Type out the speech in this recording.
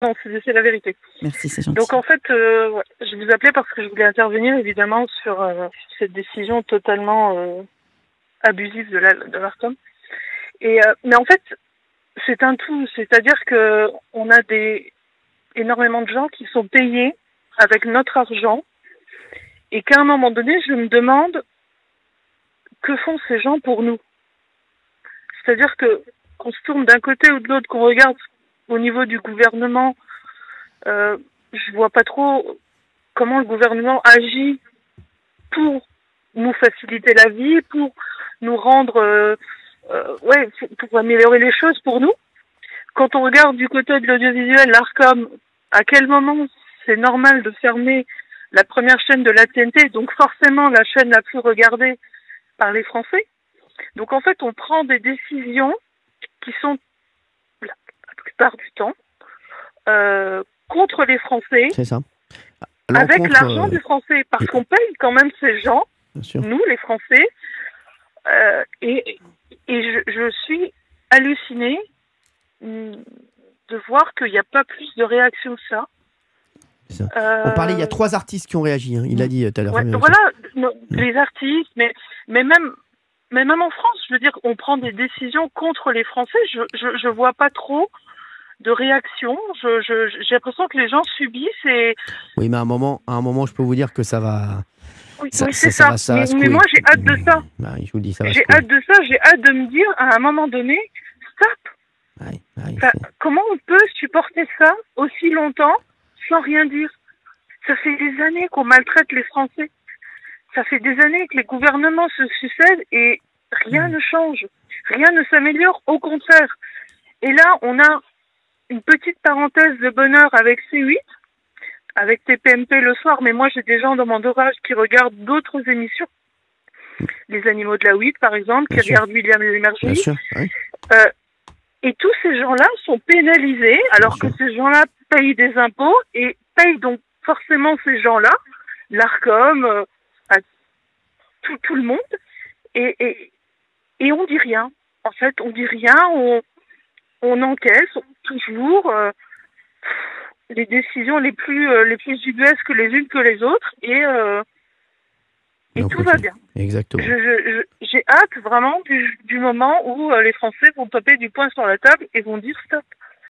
Non, c'est la vérité. Merci, c'est gentil. Donc en fait, ouais, je vous appelais parce que je voulais intervenir évidemment sur cette décision totalement abusive de l'ARCOM. Mais en fait, c'est un tout, c'est-à-dire que on a énormément de gens qui sont payés avec notre argent et qu'à un moment donné, je me demande que font ces gens pour nous. C'est-à-dire que qu'on se tourne d'un côté ou de l'autre, qu'on regarde au niveau du gouvernement, je vois pas trop comment le gouvernement agit pour nous faciliter la vie, pour nous rendre, ouais, pour améliorer les choses pour nous. Quand on regarde du côté de l'audiovisuel, l'ARCOM, à quel moment c'est normal de fermer la première chaîne de la TNT, donc forcément la chaîne la plus regardée par les Français. Donc en fait, on prend des décisions qui sont, la plupart du temps, contre les Français, C'est ça. avec l'argent des Français, parce qu'on paye quand même ces gens, nous les Français, et je suis hallucinée de voir qu'il n'y a pas plus de réaction que ça. On parlait, il y a 3 artistes qui ont réagi, hein. Il a dit tout à l'heure. Ouais, voilà, les artistes, mais même en France, je veux dire, on prend des décisions contre les Français. Je vois pas trop de réaction. J'ai l'impression que les gens subissent et. Oui, mais à un moment, je peux vous dire que ça va. Oui, c'est ça. Mais moi, j'ai hâte de ça. Bah, je vous dis, ça va. J'ai hâte de ça. J'ai hâte de me dire, à un moment donné, stop. Comment on peut supporter ça aussi longtemps sans rien dire? Ça fait des années qu'on maltraite les Français. Ça fait des années que les gouvernements se succèdent et rien ne change. Rien ne s'améliore, au contraire. Et là, on a une petite parenthèse de bonheur avec C8, avec TPMP le soir, mais moi j'ai des gens dans mon entourage qui regardent d'autres émissions. Les animaux de la 8, par exemple, qui regardent William Lémergie. Oui. Et tous ces gens-là sont pénalisés, alors que ces gens-là payent des impôts et payent donc forcément ces gens-là, l'ARCOM, tout le monde, et on dit rien. En fait, on dit rien, on encaisse toujours les décisions les plus ubuesques les unes que les autres, et tout va bien. Exactement. J'ai hâte vraiment du moment où les Français vont taper du poing sur la table et vont dire stop.